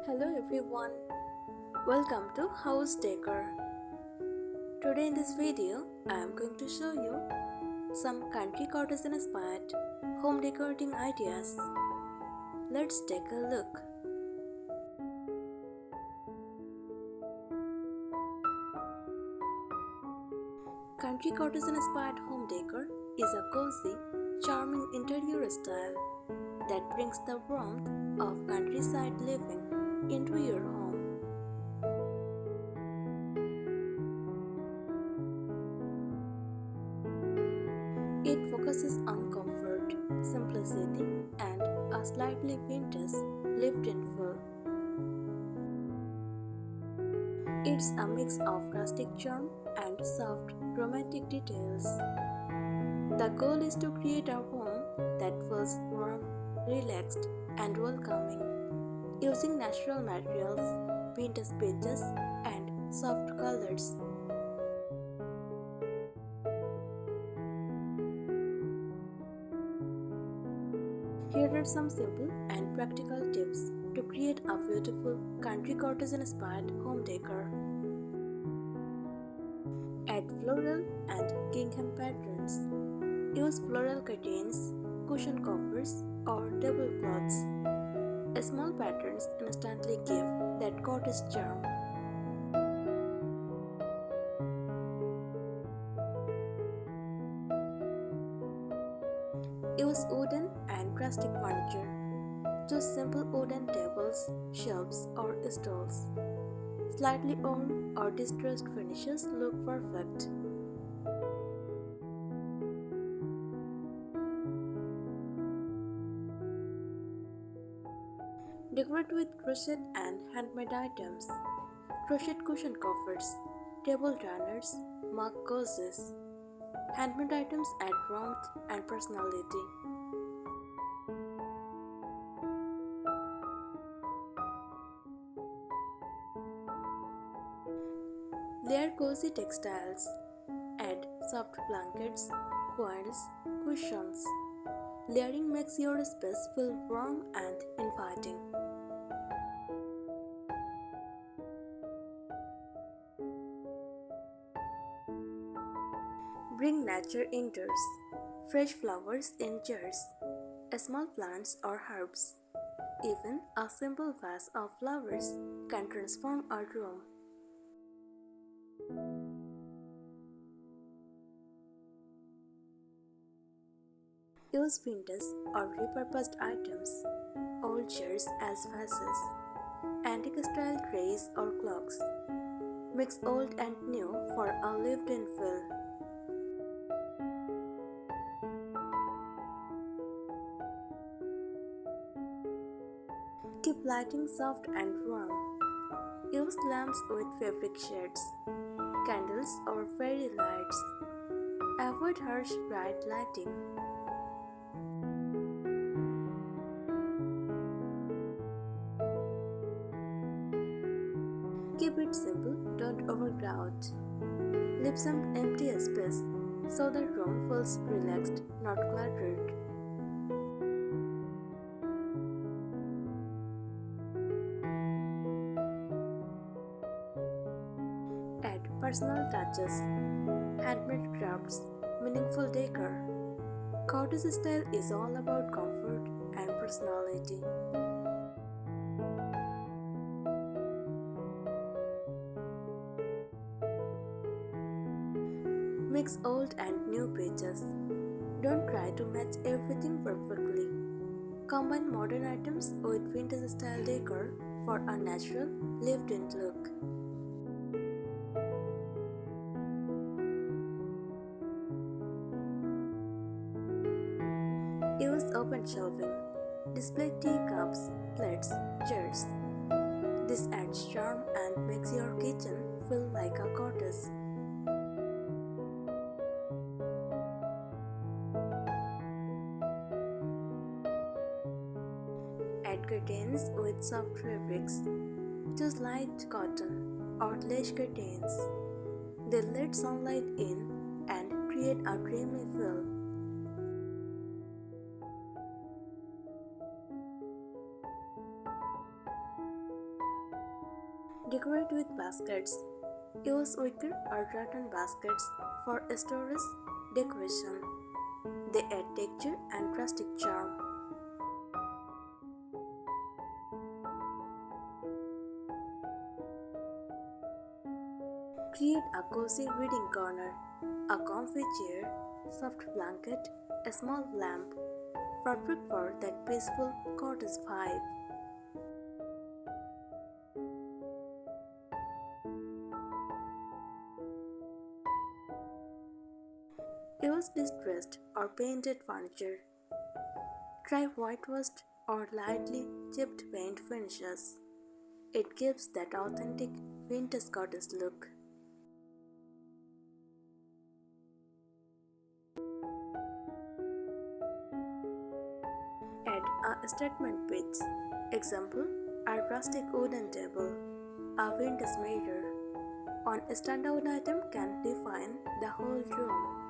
Hello everyone, welcome to House Decor. Today in this video, I am going to show you some country cottage inspired home decorating ideas. Let's take a look. Country cottage inspired home decor is a cozy, charming interior style that brings the warmth of countryside living into your home. It focuses on comfort, simplicity, and a slightly vintage lived-in feel. It's a mix of rustic charm and soft, romantic details. The goal is to create a home that feels warm, relaxed, and welcoming, using natural materials, vintage pieces, and soft colors. Here are some simple and practical tips to create a beautiful country cottage inspired home decor. Add floral and gingham patterns. Use floral curtains, cushion covers, or tablecloths. Small patterns instantly give that cottage charm. Use wooden and rustic furniture. Choose simple wooden tables, shelves, or stools. Slightly worn or distressed finishes look perfect. Decorate with crochet and handmade items. Crochet cushion covers, table runners, mug cozies. Handmade items add warmth and personality. Layer cozy textiles. Add soft blankets, quilts, cushions. Layering makes your space feel warm and inviting. Bring nature indoors. Fresh flowers in jars, small plants or herbs. Even a simple vase of flowers can transform a room. Use vintage or repurposed items, old chairs as vases, antique style trays or clocks. Mix old and new for a lived-in feel. Keep lighting soft and warm. Use lamps with fabric shades, candles or fairy lights. Avoid harsh bright lighting. Keep it simple, don't overcrowd. Leave some empty space so the room feels relaxed, not cluttered. Add personal touches, handmade crafts, meaningful decor. Cottage style is all about comfort and personality. Mix old and new pieces. Don't try to match everything perfectly. Combine modern items with vintage style decor for a natural, lived-in look. Use open shelving. Display teacups, plates, chairs. This adds charm and makes your kitchen feel like a cottage. Add curtains with soft fabrics. Choose light cotton or lace curtains. They let sunlight in and create a dreamy feel. Decorate with baskets. Use wicker or rattan baskets for storage decoration. They add texture and rustic charm. Create a cozy reading corner, a comfy chair, soft blanket, a small lamp, perfect for that peaceful cottage vibe. Use distressed or painted furniture. Try whitewashed or lightly chipped paint finishes. It gives that authentic vintage cottage look. Add a statement piece. Example, a rustic wooden table, a vintage mirror. One standout item can define the whole room.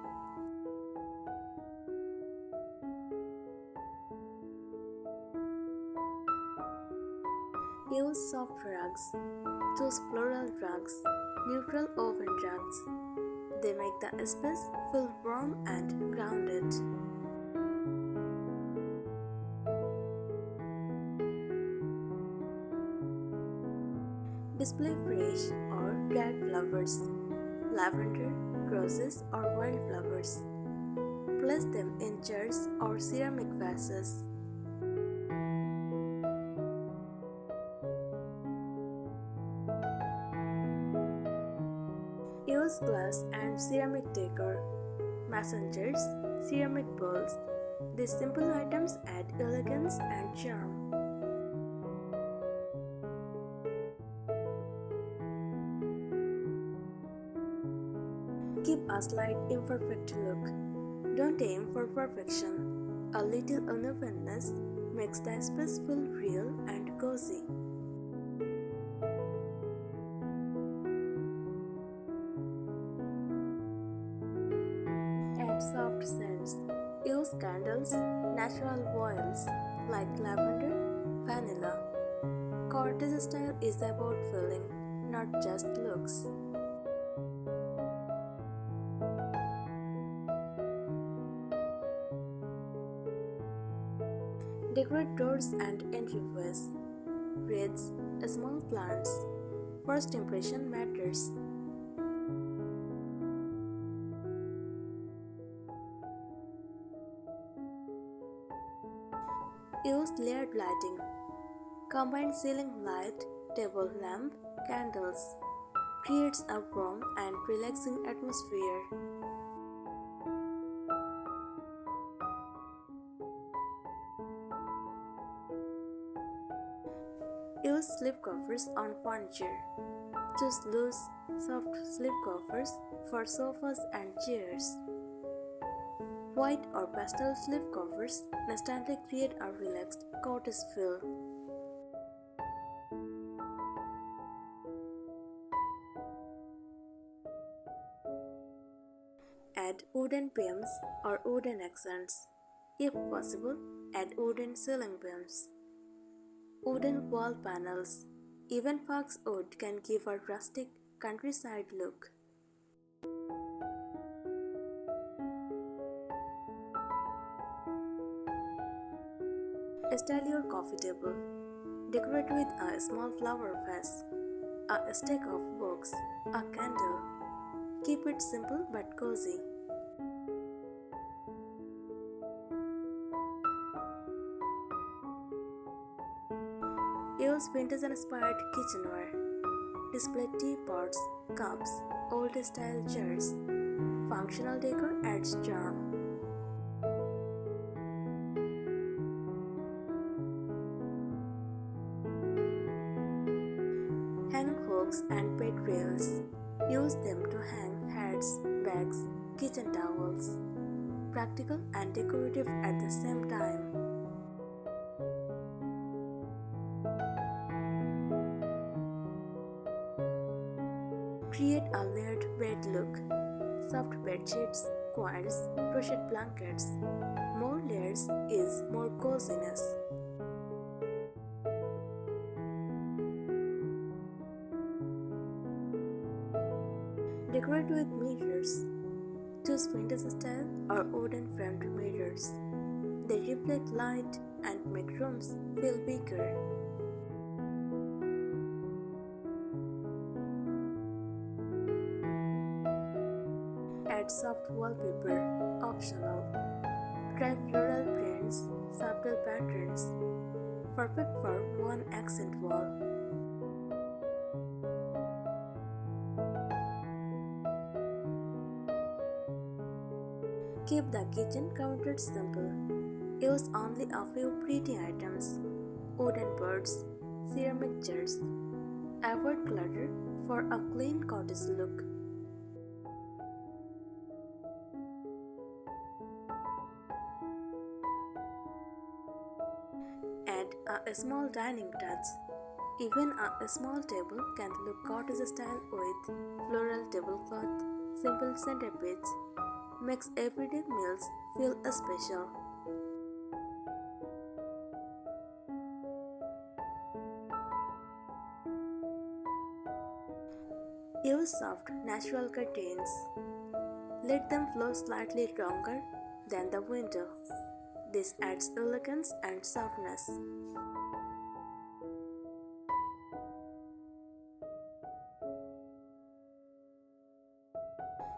Use soft rugs. Choose floral rugs, neutral oven rugs. They make the space feel warm and grounded. Display fresh or dried flowers, lavender, roses, or wildflowers. Place them in jars or ceramic vases. Use glass and ceramic decor, mason jars, ceramic bowls. These simple items add elegance and charm. Keep a slight imperfect look. Don't aim for perfection. A little unevenness makes the space feel real and cozy. Add soft scents. Use candles, natural oils like lavender, vanilla. Cottage style is about feeling, not just looks. Decorate doors and entryways. Wreaths, small plants. First impression matters. Use layered lighting. Combine ceiling light, table lamp, candles. Creates a warm and relaxing atmosphere. Use slip covers on furniture. Choose loose, soft slip covers for sofas and chairs. White or pastel slip covers instantly create a relaxed cottage feel. Add wooden beams or wooden accents. If possible, add wooden ceiling beams. Wooden wall panels. Even fox wood can give a rustic countryside look. Style your coffee table. Decorate with a small flower vase, a stack of books, a candle. Keep it simple but cozy. Use vintage-inspired kitchenware. Display teapots, cups, old-style jars. Functional decor adds charm. Hang hooks and bed rails. Use them to hang hats, bags, kitchen towels. Practical and decorative at the same time. Create a layered bed look. Soft bed sheets, quilts, crochet blankets. More layers is more coziness. Decorate with mirrors. Choose vintage style or wooden framed mirrors. They reflect light and make rooms feel bigger. Add soft wallpaper, optional. Try floral prints, subtle patterns, perfect for one accent wall. Keep the kitchen counter simple. Use only a few pretty items, wooden birds, ceramic jars. Avoid clutter for a clean cottage look. Add a small dining touch. Even a small table can look cottage style with floral tablecloth, simple centerpiece. Makes everyday meals feel special. Use soft, natural curtains. Let them flow slightly longer than the window. This adds elegance and softness.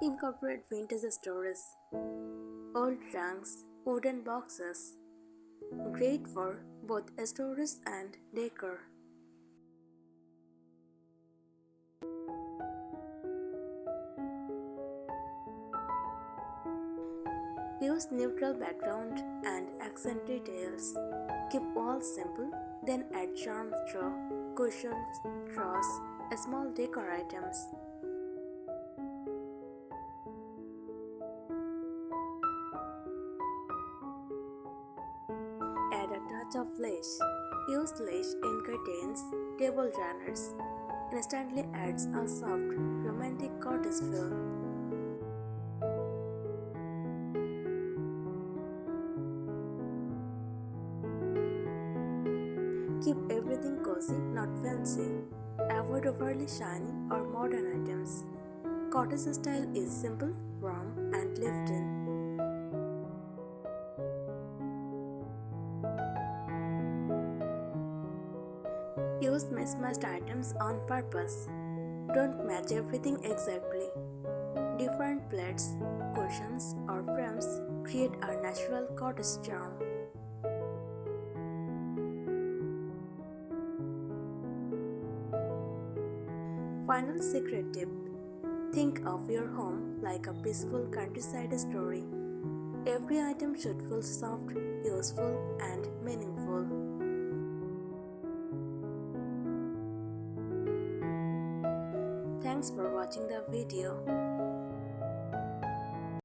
Incorporate vintage storage. Old trunks, wooden boxes. Great for both storage and decor. Use neutral background and accent details. Keep walls simple, then add charm through cushions, straws, small decor items. Add a touch of lace. Use lace in curtains, table runners. Instantly adds a soft, romantic cottage feel. Keep everything cozy, not fancy. Avoid overly shiny or modern items. Cottage style is simple, warm, and lived in. Use mismatched items on purpose. Don't match everything exactly. Different plates, cushions, or frames create a natural cottage charm. Final secret tip: think of your home like a peaceful countryside story. Every item should feel soft, useful, and meaningful. Thanks for watching the video.